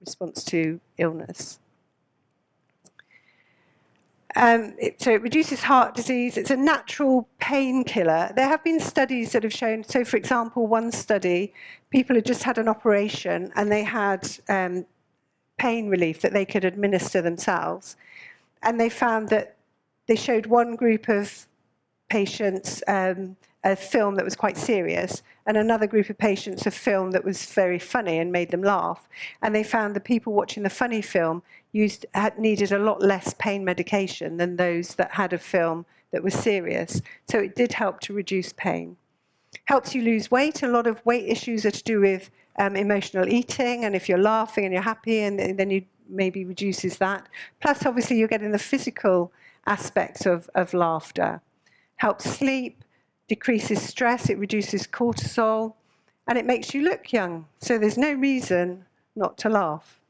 response to illness. So it reduces heart disease. It's a natural painkiller. There have been studies that have shown, so for example, one study, people had just had an operation and they had pain relief that they could administer themselves. And they found that they showed one group of patients a film that was quite serious, and another group of patients a film that was very funny and made them laugh. And they found the people watching the funny film needed a lot less pain medication than those that had a film that was serious. So it did help to reduce pain. Helps you lose weight. A lot of weight issues are to do with emotional eating, and if you're laughing and you're happy, and then you maybe reduces that. Plus, obviously, you're getting the physical aspects of laughter. Helps sleep, decreases stress, it reduces cortisol, and it makes you look young. So there's no reason not to laugh.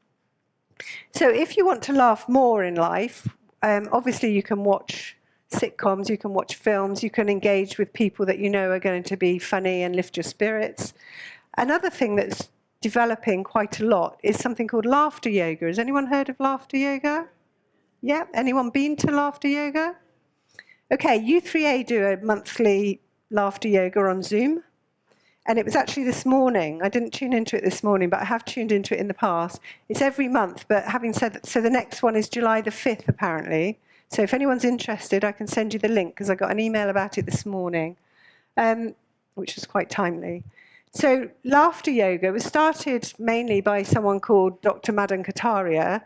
So if you want to laugh more in life, obviously you can watch sitcoms, you can watch films, you can engage with people that you know are going to be funny and lift your spirits. Another thing that's developing quite a lot is something called laughter yoga. Has anyone heard of laughter yoga? Yeah, anyone been to laughter yoga? Okay, U3A do a monthly laughter yoga on Zoom. And it was actually this morning. I didn't tune into it this morning, but I have tuned into it in the past. It's every month, but having said that, so the next one is July the 5th, apparently. So if anyone's interested, I can send you the link, because I got an email about it this morning, which was quite timely. So laughter yoga was started mainly by someone called Dr. Madan Kataria,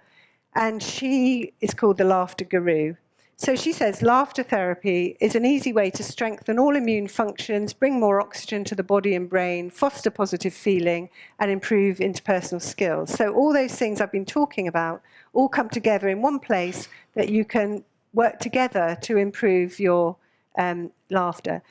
and she is called the Laughter Guru. So she says laughter therapy is an easy way to strengthen all immune functions, bring more oxygen to the body and brain, foster positive feeling, and improve interpersonal skills. So all those things I've been talking about all come together in one place that you can work together to improve your laughter.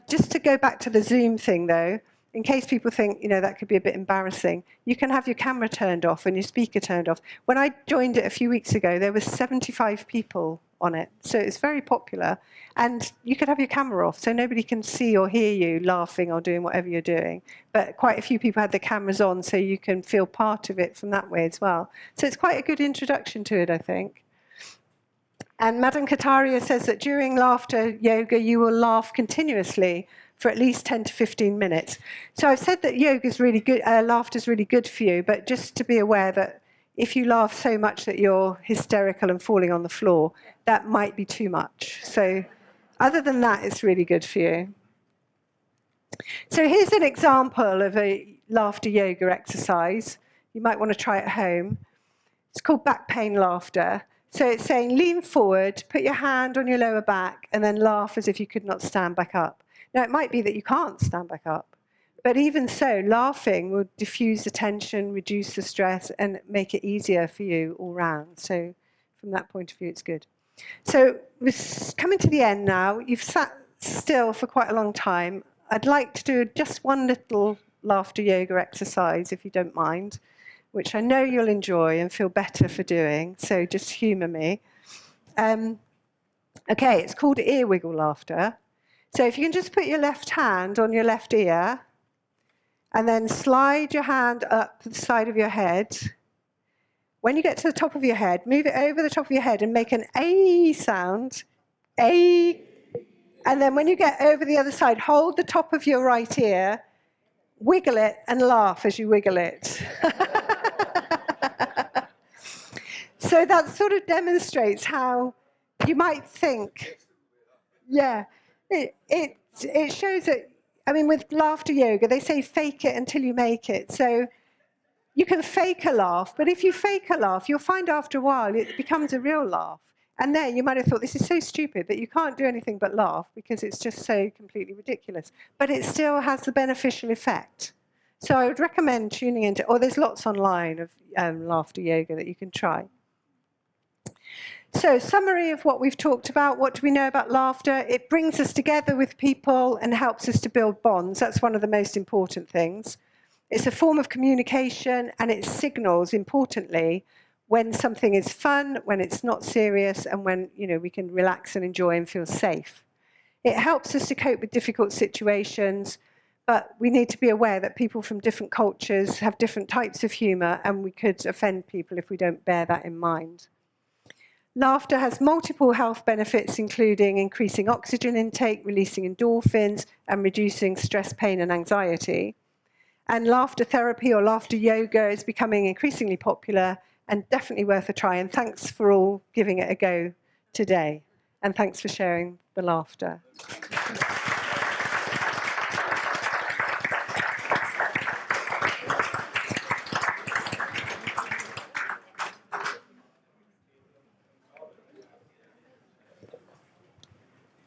Just to go back to the Zoom thing, though, in case people think, that could be a bit embarrassing, you can have your camera turned off and your speaker turned off. When I joined it a few weeks ago, there were 75 people on it. So it's very popular. And you could have your camera off, so nobody can see or hear you laughing or doing whatever you're doing. But quite a few people had their cameras on, so you can feel part of it from that way as well. So it's quite a good introduction to it, I think. And Madam Kataria says that during laughter yoga, you will laugh continuously for at least 10 to 15 minutes. So I've said that yoga is really good, laughter is really good for you, but just to be aware that if you laugh so much that you're hysterical and falling on the floor, that might be too much. So other than that, it's really good for you. So here's an example of a laughter yoga exercise. You might want to try it at home. It's called back pain laughter. So it's saying lean forward, put your hand on your lower back, and then laugh as if you could not stand back up. Now, it might be that you can't stand back up, but even so, laughing will diffuse the tension, reduce the stress, and make it easier for you all round. So from that point of view, it's good. So we're coming to the end now. You've sat still for quite a long time. I'd like to do just one little laughter yoga exercise, if you don't mind, which I know you'll enjoy and feel better for doing, so just humour me. Okay, it's called ear wiggle laughter. So if you can just put your left hand on your left ear, and then slide your hand up the side of your head. When you get to the top of your head, move it over the top of your head and make an A sound, A. And then when you get over the other side, hold the top of your right ear, wiggle it and laugh as you wiggle it. So that sort of demonstrates how you might think, it shows that, with laughter yoga, they say fake it until you make it. So you can fake a laugh, but if you fake a laugh, you'll find after a while it becomes a real laugh. And there you might have thought, this is so stupid that you can't do anything but laugh because it's just so completely ridiculous. But it still has the beneficial effect. So I would recommend tuning into, there's lots online of laughter yoga that you can try. So, summary of what we've talked about. What do we know about laughter? It brings us together with people and helps us to build bonds. That's one of the most important things. It's a form of communication, and it signals, importantly, when something is fun, when it's not serious, and when we can relax and enjoy and feel safe. It helps us to cope with difficult situations, but we need to be aware that people from different cultures have different types of humour, and we could offend people if we don't bear that in mind. Laughter has multiple health benefits, including increasing oxygen intake, releasing endorphins, and reducing stress, pain, and anxiety. And laughter therapy or laughter yoga is becoming increasingly popular and definitely worth a try. And thanks for all giving it a go today. And thanks for sharing the laughter.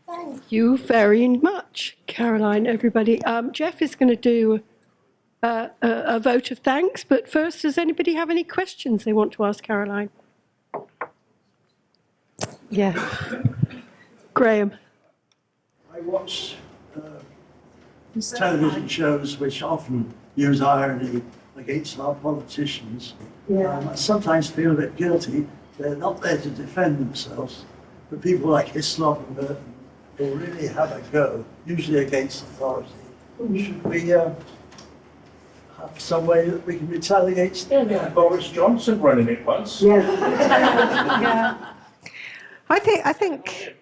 Thank you very much, Caroline, everybody. Jeff is going to do a vote of thanks, but first, does anybody have any questions they want to ask Caroline? Yeah. Graham. I watch television shows which often use irony against our politicians. I sometimes feel a bit guilty. They're not there to defend themselves, but people like Hislop and Burton will really have a go, usually against authority. Should we have some way that we can retaliate? Yeah, Boris Johnson running it once. Yeah. I think.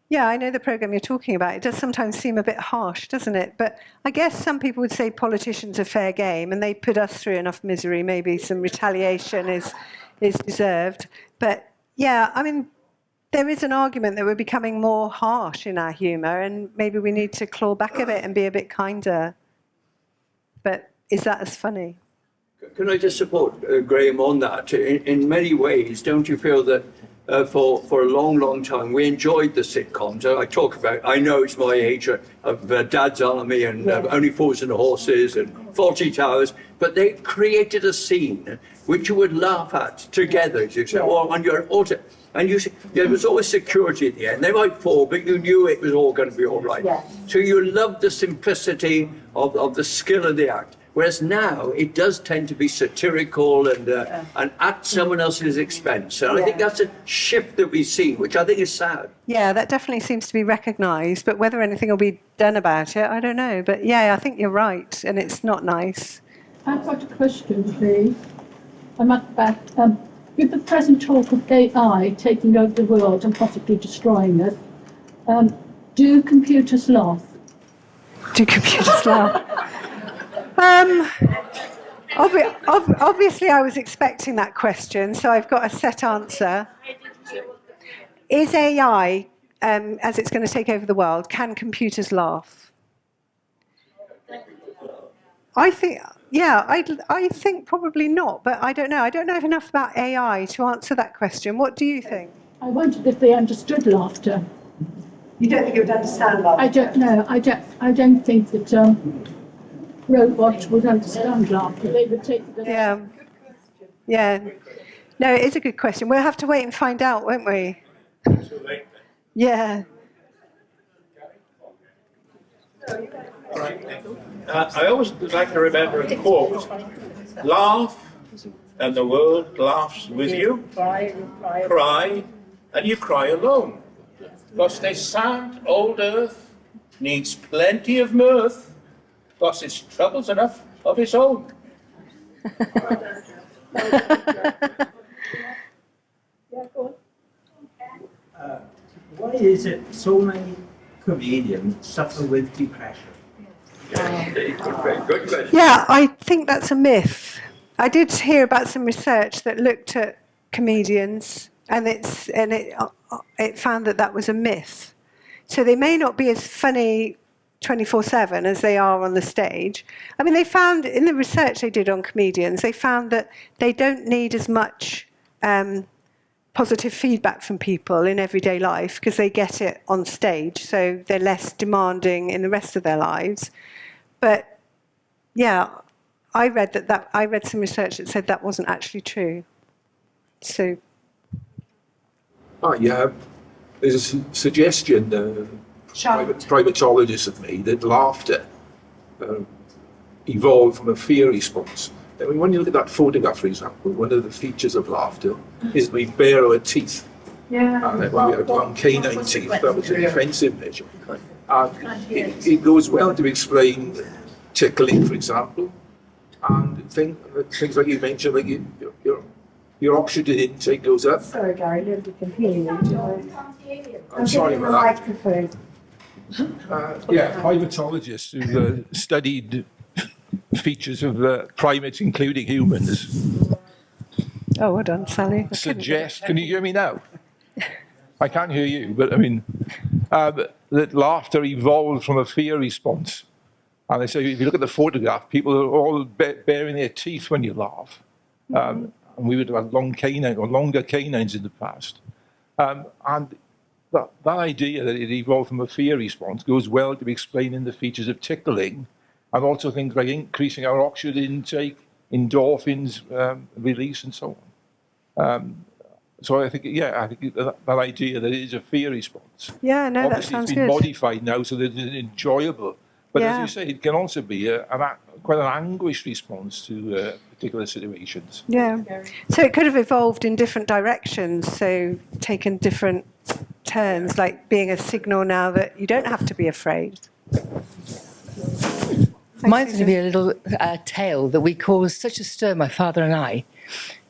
Yeah, I know the programme you're talking about. It does sometimes seem a bit harsh, doesn't it? But I guess some people would say politicians are fair game, and they put us through enough misery. Maybe some retaliation is deserved. But yeah, I mean, there is an argument that we're becoming more harsh in our humour, and maybe we need to claw back a bit and be a bit kinder. But is that as funny? Can I just support Graham on that? In many ways, don't you feel that for a long, long time we enjoyed the sitcoms? I talk about, I know it's my age, of Dad's Army and Only Fools and Horses and Fawlty Towers, but they created a scene which you would laugh at together. You say, well, on your auto. And you see, there was always security at the end. They might fall, but you knew it was all going to be all right. Yeah. So you loved the simplicity of the skill of the act. Whereas now it does tend to be satirical and at someone else's expense. And I think that's a shift that we see, which I think is sad. Yeah, that definitely seems to be recognised. But whether anything will be done about it, I don't know. But yeah, I think you're right, and it's not nice. I've got a question, please. I'm at the back. With the present talk of AI taking over the world and possibly destroying it, do computers laugh? Do computers laugh? Obviously, I was expecting that question, so I've got a set answer. Is AI, as it's going to take over the world, can computers laugh? I think probably not, but I don't know. I don't know enough about AI to answer that question. What do you think? I wondered if they understood laughter. You don't think it would understand laughter? I don't know. I don't think that robots would understand laughter. They would take it. Yeah. No, it is a good question. We'll have to wait and find out, won't we? Too late. Yeah. All right. I always like to remember a quote: laugh, and the world laughs with you. Cry, and you cry alone. Because this sad old earth needs plenty of mirth, because it's troubles enough of its own. Why is it so many comedians suffer with depression? Good question. Yeah, I think that's a myth. I did hear about some research that looked at comedians, and it found that was a myth. So they may not be as funny 24/7 as they are on the stage. I mean, they found in the research they did on comedians, they found that they don't need as much positive feedback from people in everyday life because they get it on stage, so they're less demanding in the rest of their lives. But yeah, I read some research that said that wasn't actually true. So. Oh yeah, there's a suggestion. Primatologists have made that laughter evolved from a fear response. I mean, when you look at that photograph, for example, one of the features of laughter is we bare our teeth. Yeah. And then when we had long canine teeth, that was a defensive measure. And it goes well to explain tickling, for example, and things like you mentioned, like your oxygen intake goes up. Sorry, Gary, nobody can hear you. I'm sorry about that. Microphone. Primatologists who've studied features of primates, including humans. Oh, well done, Sally. Suggest, can you hear me now? I can't hear you, but I mean, that laughter evolved from a fear response. And they say, if you look at the photograph, people are all baring their teeth when you laugh. And we would have had longer canines in the past. And that idea that it evolved from a fear response goes well to explaining the features of tickling, and also things like increasing our oxygen intake, endorphins release, and so on. So I think that idea that it is a fear response. Yeah, no, that Obviously, sounds it's been good. modified now so that it's enjoyable. But as you say, it can also be quite an anguish response to particular situations. Yeah. So it could have evolved in different directions, so taken different turns, like being a signal now that you don't have to be afraid. Mine's going to be a little tale that we caused such a stir, my father and I,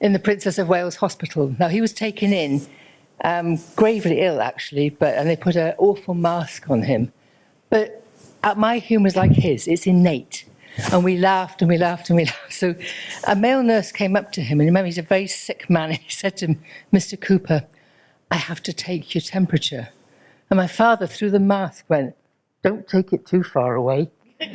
in the Princess of Wales Hospital. Now, he was taken in, gravely ill, actually, and they put an awful mask on him. But my humour is like his, it's innate. And we laughed and we laughed and we laughed. So a male nurse came up to him, and remember, he's a very sick man, and he said to him, "Mr. Cooper, I have to take your temperature." And my father, through the mask, went, "Don't take it too far away." So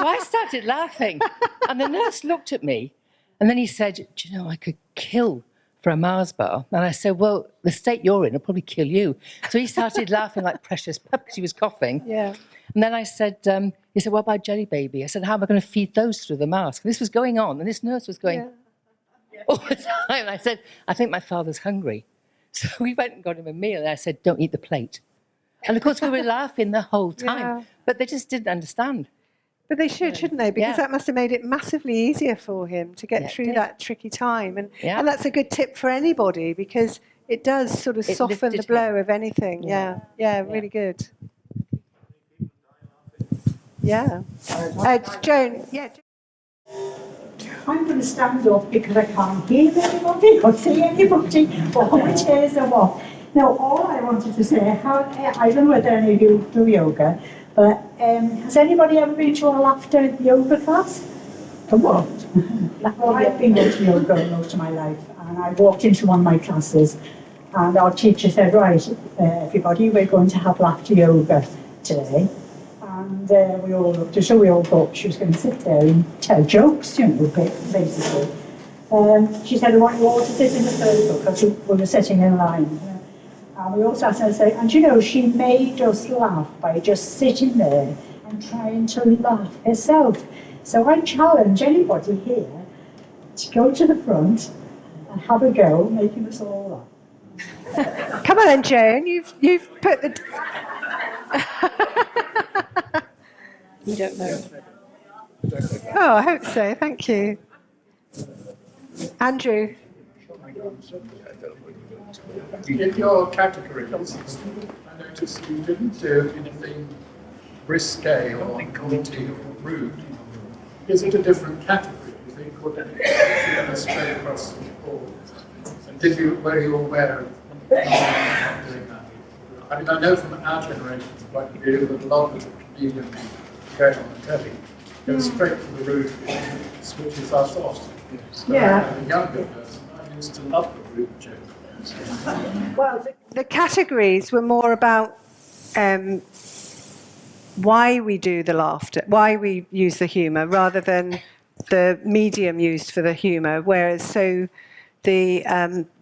I started laughing. And the nurse looked at me, and then he said, "Do you know, I could kill for a Mars bar?" And I said, "Well, the state you're in will probably kill you." So he started laughing like precious pup because he was coughing. Yeah. And then I said, he said, "What about Jelly Baby?" I said, "How am I going to feed those through the mask?" And this was going on, and this nurse was going all the time. I said, "I think my father's hungry." So we went and got him a meal, and I said, "Don't eat the plate." And of course, we were laughing the whole time, but they just didn't understand. But they shouldn't they? Because that must have made it massively easier for him to get through that tricky time. And that's a good tip for anybody, because it does sort of soften the blow of anything. Yeah, really good. Yeah. Joan, I'm going to stand up because I can't hear anybody or see anybody or how it is or what. Now, all I wanted to say, I don't know whether any of you do yoga, but has anybody ever been to a laughter yoga class? Come on. Well, I've been going to yoga most of my life, and I walked into one of my classes, and our teacher said, "Right, everybody, we're going to have laughter yoga today." And we all looked at her, we all thought she was going to sit there and tell jokes, you know, basically. She said, "I want you all to sit in the first book," because we were sitting in line. And we all sat there and said, and you know, she made us laugh by just sitting there and trying to laugh herself. So I challenge anybody here to go to the front and have a go making us all laugh. Come on then, Joan, you've put the... You don't know. Oh, I hope so, thank you. Andrew. In your categories, I noticed you didn't do anything risque or naughty or rude. Is it a different category, do you think, or did it going to spread across the board? And were you aware of doing that? I mean, I know from our generation's point of view that a lot of the comedians going on the telly go straight for the rude, switches us off. So as a younger person, I used to love the rude joke. Well, the categories were more about why we do the laughter, why we use the humour, rather than the medium used for the humour. Whereas, so the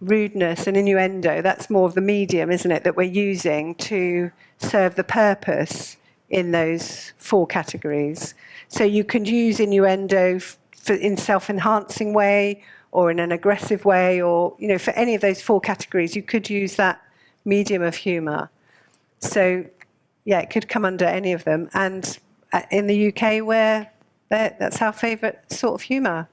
rudeness and innuendo, that's more of the medium, isn't it, that we're using to serve the purpose in those four categories. So you can use innuendo in self-enhancing way, or in an aggressive way, or, you know, for any of those four categories, you could use that medium of humour. So, yeah, it could come under any of them. And in the UK, where that's our favourite sort of humour.